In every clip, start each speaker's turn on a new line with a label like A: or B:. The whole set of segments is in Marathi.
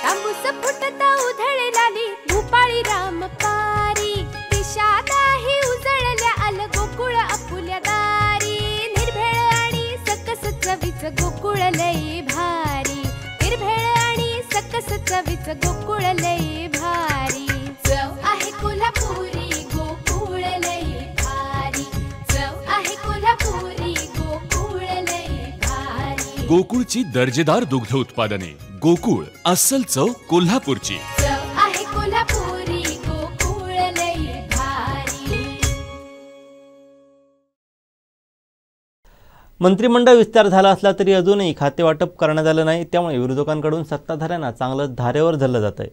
A: तांबूस फुटता उधळलाली भूपाळी रामपारी दिशादाही उजळल्या आल गोकुळ आपुल्या दारी निर्भेळ आणि सकस चवीच गोकुळ लई भारी निर्भेळ आणि सकस चवीच गोकुळ लई भारी चव आहे कोल्हापुरी गोकुळ लई भारी चव आहे कोल्हापुरी गोकुळ लई भारी
B: गोकुळची दर्जेदार दुग्ध उत्पादने गोकुळ अस्सल चव कोल्हापूरची
A: चव आहे कोल्हापुरी गोकुळ लई भारी।
C: मंत्रिमंडळ विस्तार झाला असला तरी अजूनही खाते वाटप करण्यात आलं नाही, त्यामुळे विरोधकांकडून सत्ताधाऱ्यांना चांगलं धारेवर धरलं जात आहे।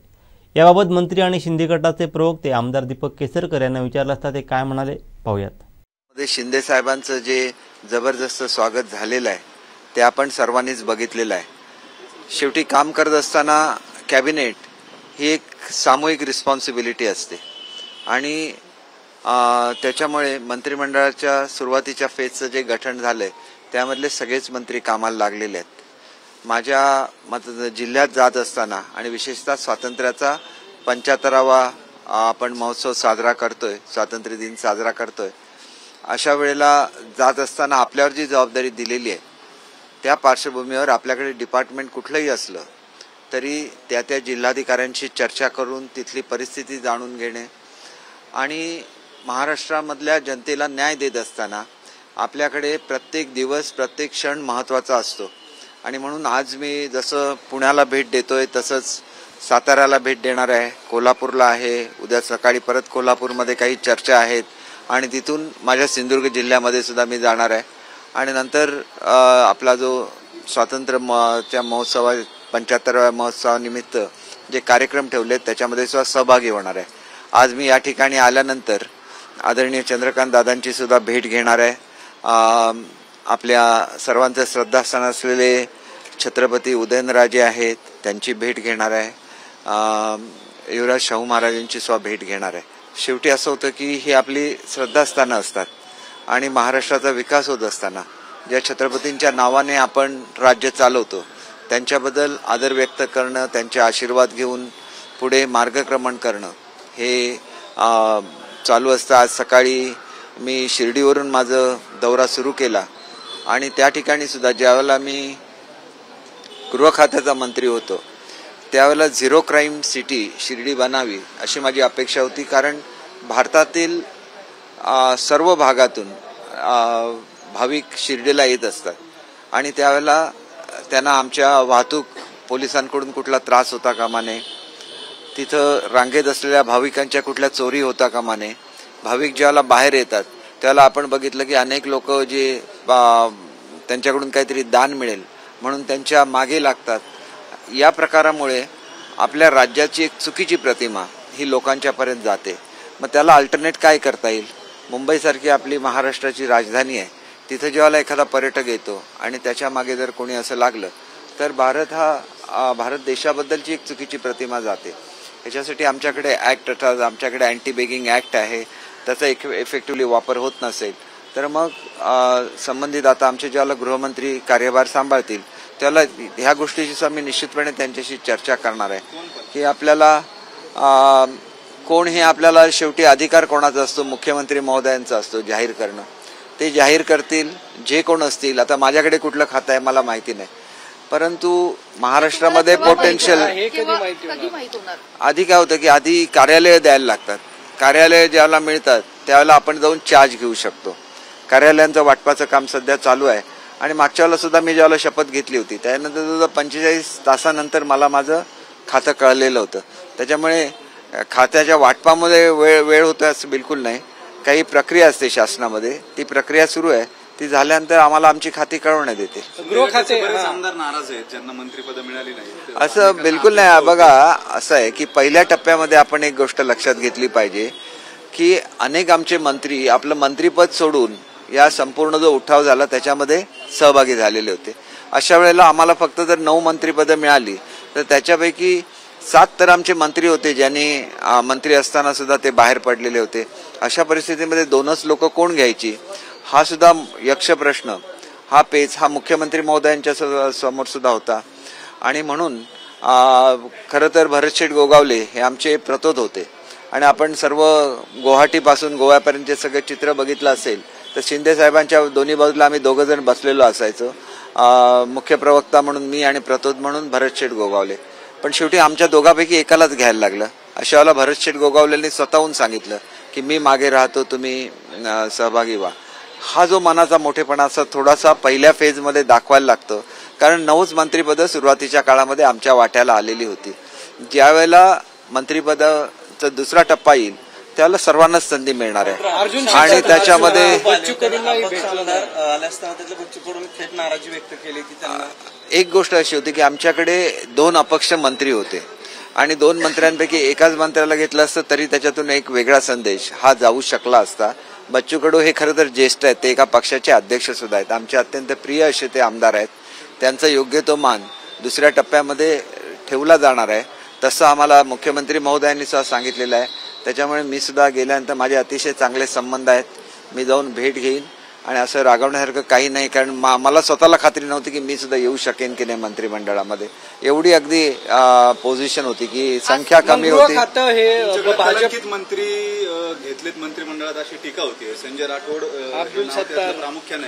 C: याबाबत मंत्री आणि शिंदे गटाचे प्रवक्ते आमदार दीपक केसरकर यांना विचारलं असता ते काय म्हणाले पाहूयात।
D: शिंदे साहेबांचं जे जबरदस्त स्वागत झालेलं आहे ते आपण सर्वांनीच बघितलेलं आहे। शेवटी काम करत असताना कॅबिनेट ही एक सामूहिक रिस्पॉन्सिबिलिटी असते आणि त्याच्यामुळे मंत्रिमंडळाच्या सुरुवातीच्या फेजचं जे गठन झालंय त्यामधले सगळेच मंत्री कामाला लागलेले आहेत। माझ्या जिल्ह्यात जात असताना आणि विशेषतः स्वातंत्र्याचा 75वा आपण महोत्सव साजरा करतोय, स्वातंत्र्य दिन साजरा करतोय, अशा वेळेला जात असताना आपल्यावर जी जबाबदारी दिलेली आहे त्या पार्श्वभूमीवर आपल्याकडे डिपार्टमेंट कुठलंही असलं तरी त्या जिल्हाधिकाऱ्यांशी चर्चा करून तिथली परिस्थिती जाणून घेणे आणि महाराष्ट्रामधल्या जनतेला न्याय देत असताना आपल्याकडे प्रत्येक दिवस प्रत्येक क्षण महत्त्वाचा असतो आणि म्हणून आज मी जसं पुण्याला भेट देतोय तसंच साताऱ्याला भेट देणार आहे, कोल्हापूरला आहे, उद्या सकाळी परत कोल्हापूरमध्ये काही चर्चा आहेत आणि तिथून माझ्या सिंधुदुर्ग जिल्ह्यामध्ये सुद्धा मी जाणार आहे आणि नंतर आपला जो स्वातंत्र्याच्या महोत्सवा 75व्या महोत्सवानिमित्त जे कार्यक्रम ठेवलेत त्याच्यामध्ये सुद्धा सहभागी होणार आहे। आज मी या ठिकाणी आल्यानंतर आदरणीय चंद्रकांत दादांची सुद्धा भेट घेणार आहे। आपल्या सर्वांचे श्रद्धास्थान असलेले छत्रपती उदयनराजे आहेत त्यांची भेट घेणार आहे, युवराज शाहू महाराजांची सुद्धा भेट घेणार आहे। शेवटी असं होतं की ही आपली श्रद्धास्थानं असतात आणि महाराष्ट्राचा विकास होत असताना ज्या छत्रपतींच्या नावाने आपण राज्य चालवतो त्यांच्याबद्दल आदर व्यक्त करणं, त्यांचे आशीर्वाद घेऊन पुढे मार्गक्रमण करणं हे चालू असतं। आज सकाळी मी शिर्डीवरून माझं दौरा सुरू केला आणि त्या ठिकाणी सुद्धा ज्यावेळेला मी गृह खात्याचा मंत्री होतो त्यावेळेला झिरो क्राईम सिटी शिर्डी बनावी अशी माझी अपेक्षा होती, कारण भारतातील सर्व भागातून भाविक शिर्डीला येत असतात आणि त्यावेळेला त्यांना आमच्या वाहतूक पोलिसांकडून कुठला त्रास होता कामा नये, तिथं रांगेत असलेल्या भाविकांच्या कुठल्या चोरी होता कामा नये। भाविक ज्यावेळेला बाहेर येतात त्यावेळेला आपण बघितलं की अनेक लोक जे त्यांच्याकडून काहीतरी दान मिळेल म्हणून त्यांच्या मागे लागतात। या प्रकारामुळे आपल्या राज्याची एक चुकीची प्रतिमा ही लोकांच्यापर्यंत जाते। मग त्याला अल्टरनेट काय करता येईल? मुंबईसारखी आपली महाराष्ट्राची राजधानी आहे, तिथं जेव्हा एखादा पर्यटक येतो आणि त्याच्या मागे जर कोणी असं लागलं तर भारत देशाबद्दलची एक चुकीची प्रतिमा जाते। याच्यासाठी आमच्याकडे ॲक्ट, आमच्याकडे अँटी बेगिंग ॲक्ट आहे, त्याचा इफेक्टिव्हली वापर होत नसेल तर मग संबंधित आता आमचे ज्याला गृहमंत्री कार्यभार सांभाळतील त्याला ह्या गोष्टीची मी निश्चितपणे त्यांच्याशी चर्चा करणार आहे की आपल्याला कोण हे आपल्याला शेवटी अधिकार कोणाचा असतो? मुख्यमंत्री महोदयांचा असतो जाहीर करणं। ते जाहीर करतील जे कोण असतील। आता माझ्याकडे कुठलं खातं आहे मला माहिती नाही, परंतु महाराष्ट्रामध्ये पोटेन्शियल आधी काय होतं की आधी कार्यालय द्यायला लागतात, कार्यालय ज्याला मिळतात त्यावेळेला आपण जाऊन चार्ज घेऊ शकतो। कार्यालयांचं वाटपाचं काम सध्या चालू आहे आणि मागच्या वेळेला सुद्धा मी ज्यावेळेला शपथ घेतली होती त्यानंतर 45 तासानंतर मला माझं खातं कळलेलं होतं। त्याच्यामुळे खात्याच्या वाटपामध्ये वेळ होतोय असं बिलकुल नाही, काही प्रक्रिया असते शासनामध्ये, ती प्रक्रिया सुरू आहे, ती झाल्यानंतर आम्हाला आमची खाती कळवण्यात येते।
E: गृह खाते आमदार नाराज आहेत ज्यांना मंत्रिपद मिळाली नाही
D: असं बिलकुल नाही। बघा असं आहे की पहिल्या टप्प्यामध्ये आपण एक गोष्ट लक्षात घेतली पाहिजे की अनेक आमचे मंत्री आपलं मंत्रिपद सोडून या संपूर्ण जो उठाव झाला त्याच्यामध्ये सहभागी झालेले होते। अशा वेळेला आम्हाला फक्त जर 9 मंत्रिपदं मिळाली तर त्याच्यापैकी 7 तर आमचे मंत्री होते ज्यांनी मंत्री असताना सुद्धा ते बाहेर पडलेले होते। अशा परिस्थितीमध्ये 2च लोक कोण घ्यायची हा सुद्धा यक्ष प्रश्न, हा पेच हा मुख्यमंत्री महोदयांच्या समोर सुद्धा होता आणि म्हणून खरं तर भरतशेठ गोगावले हे आमचे प्रतोद होते आणि आपण सर्व गुवाहाटीपासून गोव्यापर्यंतचे सगळे चित्र बघितलं असेल तर शिंदे साहेबांच्या दोन्ही बाजूला आम्ही दोघं जण बसलेलो असायचो. मुख्य प्रवक्ता म्हणून मी आणि प्रतोद म्हणून भरतशेठ गोगावले. पण शेवटी आमच्या दोघांपैकी एकालाच घ्यायला लागलं. अशा वेळेला भरतशेठ गोगावलेंनी स्वतःहून सांगितलं की मी मागे राहतो, तुम्ही सहभागी व्हा. हा जो मनाचा मोठेपणा असा थोडासा पहिल्या फेजमध्ये दाखवायला लागतो, कारण 9च मंत्रिपदं सुरुवातीच्या काळामध्ये आमच्या वाट्याला आलेली होती. ज्या वेळेला मंत्रिपदाचा दुसरा टप्पा येईल त्याला सर्वांनाच संधी मिळणार आहे आणि त्याच्यामध्ये एक गोष्ट अशी होती की आमच्याकडे 2 अपक्ष मंत्री होते आणि 2 मंत्र्यांपैकी एकाच मंत्र्याला घेतलं असतं तरी त्याच्यातून एक वेगळा संदेश हा जाऊ शकला असता. बच्चू कडू हे खरं तर ज्येष्ठ आहेत, ते एका पक्षाचे अध्यक्ष सुद्धा आहेत, आमचे अत्यंत प्रिय असे ते आमदार आहेत. त्यांचा योग्य तो मान दुसऱ्या टप्प्यामध्ये ठेवला जाणार आहे तसं आम्हाला मुख्यमंत्री महोदयांनी सुद्धा सांगितलेलं आहे. त्याच्यामुळे मी सुद्धा गेल्यानंतर माझे अतिशय चांगले संबंध आहेत, मी जाऊन भेट घेईन आणि असं रागवण्यासारखं काही नाही, कारण मला स्वतःला खात्री नव्हती की मी सुद्धा येऊ शकेन की नाही मंत्रिमंडळामध्ये. एवढी अगदी पोझिशन होती की संख्या कमी होती.
E: भाजप मंत्री घेतलेत मंत्रिमंडळात अशी टीका होती. संजय राठोड प्रामुख्याने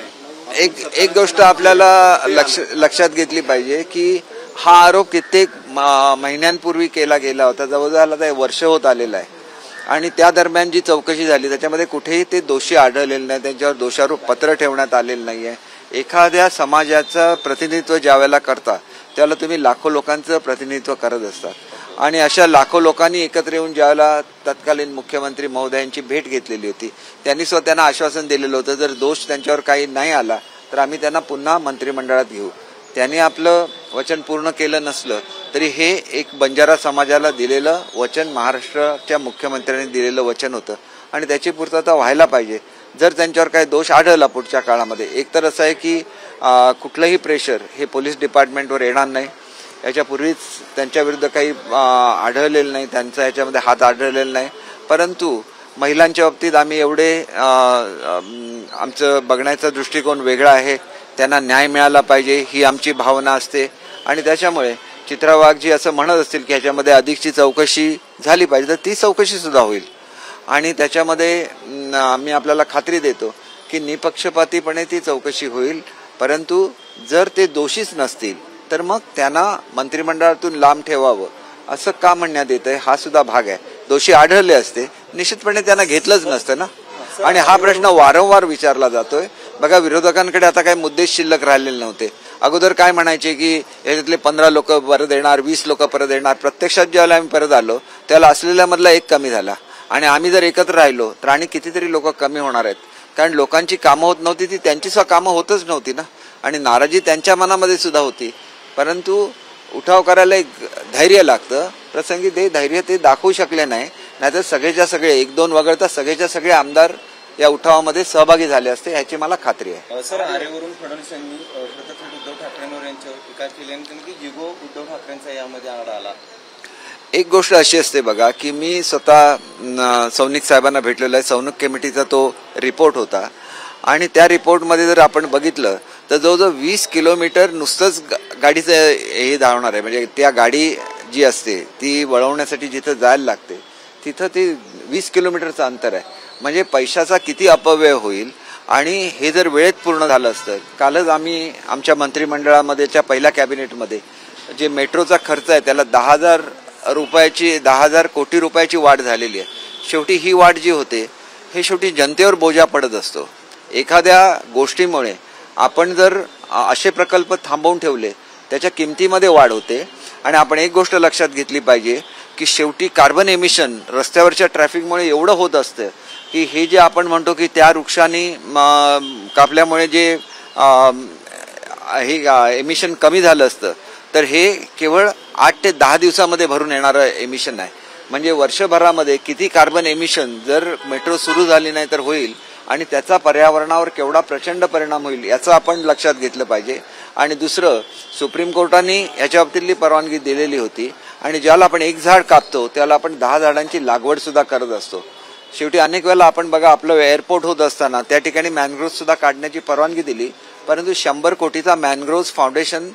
D: एक गोष्ट आपल्याला लक्षात घेतली पाहिजे की हा आरोप कित्येक महिन्यांपूर्वी केला गेला होता, जवळजवळ आता वर्ष होत आलेलं आहे आणि त्या दरम्यान जी चौकशी झाली त्याच्यामध्ये कुठेही ते दोषी आढळलेले नाही, त्यांच्यावर दोषारोप पत्र ठेवण्यात आलेलं नाहीये. एखाद्या समाजाचं प्रतिनिधित्व ज्यावेळेला करता त्यावेळेला तुम्ही लाखो लोकांचं प्रतिनिधित्व करत असतात आणि अशा लाखो लोकांनी एकत्र येऊन ज्यावेळेला तत्कालीन मुख्यमंत्री महोदयांची भेट घेतलेली होती त्यांनी सुद्धा त्यांना आश्वासन दिलेलं होतं जर दोष त्यांच्यावर काही नाही आला तर आम्ही त्यांना पुन्हा मंत्रिमंडळात घेऊ. त्यांनी आपलं वचन पूर्ण केलं नसलं तरी हे एक बंजारा समाजाला दिलेलं वचन, महाराष्ट्राच्या मुख्यमंत्र्यांनी दिलेलं वचन होतं आणि त्याची पूर्तता व्हायला पाहिजे. जर त्यांच्यावर काही दोष आढळला पुढच्या काळामध्ये, एक तर असं आहे की कुठलंही प्रेशर हे पोलीस डिपार्टमेंटवर येणार नाही. याच्यापूर्वीच त्यांच्या विरुद्ध काही आढळलेलं नाही, त्यांचा याच्यामध्ये हात आढळलेला नाही. परंतु महिलांच्या बाबतीत आम्ही एवढे आमचं बघण्याचा दृष्टिकोन वेगळा आहे, त्यांना न्याय मिळाला पाहिजे ही आमची भावना असते आणि त्याच्यामुळे चित्रा वाघजी असं म्हणत असतील की ह्याच्यामध्ये अधिकची चौकशी झाली पाहिजे तर ती चौकशी सुद्धा होईल आणि त्याच्यामध्ये आम्ही आपल्याला खात्री देतो की निपक्षपातीपणे ती चौकशी होईल. परंतु जर ते दोषीच नसतील तर मग त्यांना मंत्रिमंडळातून लांब ठेवावं असं का म्हणण्यात येतंय हा सुद्धा भाग आहे. दोषी आढळले असते निश्चितपणे त्यांना घेतलंच नसतं ना आणि हा प्रश्न वारंवार विचारला जातोय. बघा, विरोधकांकडे आता काही मुद्देच शिल्लक राहिलेले नव्हते. अगोदर काय म्हणायचे की याच्यातले 15 लोक परत येणार, 20 लोक परत येणार. प्रत्यक्षात ज्यावेळेला आम्ही परत आलो त्याला असलेल्यामधला एक कमी झाला आणि आम्ही जर एकत्र राहिलो तर आणि कितीतरी लोक कमी होणार आहेत, कारण लोकांची कामं होत नव्हती ती त्यांची सुद्धा कामं होतच नव्हती ना आणि नाराजी त्यांच्या मनामध्ये सुद्धा होती. परंतु उठाव करायला एक धैर्य लागतं, प्रसंगी ते धैर्य ते दाखवू शकले नाही, नाहीतर सगळेच्या सगळे 1-2 वगळता सगळेच्या सगळे आमदार या उठावामध्ये सहभागी झाले असते याची मला खात्री आहे.
F: सर, आरेवरून फडणवीस यांनी प्रत्यक्ष उद्धव ठाकरेंवर यांच्यावर टीका केली आणि युगो उद्धव ठाकरेंचा यामध्ये आढा आला.
D: एक गोष्ट अशी असते बघा की मी स्वतः सौनिक साहेबांना भेटलेलो आहे. सौनिक कमिटीचा तो रिपोर्ट होता आणि त्या रिपोर्टमध्ये जर आपण बघितलं तर जवळजवळ 20 किलोमीटर नुसतंच गाडीचं हे धावणार आहे. म्हणजे त्या गाडी जी असते ती वळवण्यासाठी जिथं जायला लागते तिथं ते 20 किलोमीटरचं अंतर आहे. म्हणजे पैशाचा किती अपव्यय होईल आणि हे जर वेळेत पूर्ण झालं असतं. कालच आम्ही आमच्या मंत्रिमंडळामध्येच्या पहिल्या कॅबिनेटमध्ये जे मेट्रोचा खर्च आहे त्याला 10,000 कोटी रुपयाची वाढ झालेली आहे. शेवटी ही वाढ जी होते हे शेवटी जनतेवर बोजा पडत असतो. एखाद्या गोष्टीमुळे आपण जर असे प्रकल्प थांबवून ठेवले त्याच्या किमतीमध्ये वाढ होते आणि आपण एक गोष्ट लक्षात घेतली पाहिजे की शेवटी कार्बन एमिशन रस्त्यावरच्या ट्रॅफिकमुळे एवढं होत असतं की हे जे आपण म्हणतो की त्या वृक्षांनी कापल्यामुळे जे हे एमिशन कमी झालं असतं तर हे केवळ 8 ते 10 दिवसामध्ये भरून येणारं एमिशन आहे. म्हणजे वर्षभरामध्ये किती कार्बन एमिशन जर मेट्रो सुरू झाली नाही तर होईल आणि त्याचा पर्यावरणावर केवढा प्रचंड परिणाम होईल याचं आपण लक्षात घेतलं पाहिजे. आणि दुसरं, सुप्रीम कोर्टाने याच्या बाबतीतली परवानगी दिलेली होती आणि ज्याला आपण एक झाड कापतो त्याला आपण 10 झाडांची लागवड सुद्धा करत असतो. शेवटी अनेक वेळेला आपण बघा आपलं एअरपोर्ट होत असताना त्या ठिकाणी मॅनग्रोव्ह सुद्धा काढण्याची परवानगी दिली, परंतु 100 कोटीचा मॅनग्रोव्ह फाउंडेशन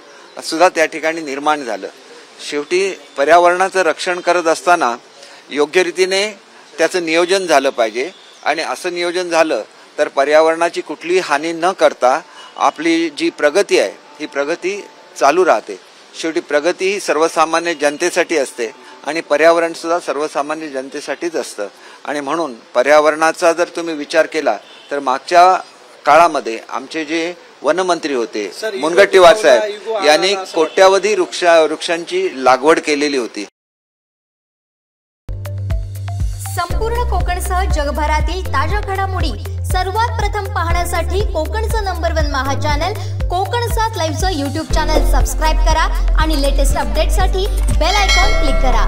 D: सुद्धा त्या ठिकाणी निर्माण झालं. शेवटी पर्यावरणाचं रक्षण करत असताना योग्य रीतीने त्याचं नियोजन झालं पाहिजे आणि असं नियोजन झालं तर पर्यावरणाची कुठलीही हानी न करता आपली जी प्रगती आहे ही प्रगती चालू राहते. शेवटी प्रगती ही सर्वसामान्य जनतेसाठी असते आणि पर्यावरण सुद्धा सर्वसामान्य जनतेसाठीच असतं आणि म्हणून पर्यावरणाचा जर तुम्ही विचार केला तर मागच्या काळामध्ये आमचे जे वनमंत्री होते मुनगंटीवार साहेब यांनी कोट्यावधी वृक्षांची लागवड केलेली होती.
G: संपूर्ण कोकणसह जगभरातील ताज्या घडामोडी सर्वात प्रथम पाहण्यासाठी कोकणचं नंबर 1 महा चॅनल कोकण 7 लाईव्हचं YouTube चॅनल सबस्क्राईब करा आणि लेटेस्ट अपडेटसाठी बेल आयकॉन क्लिक करा.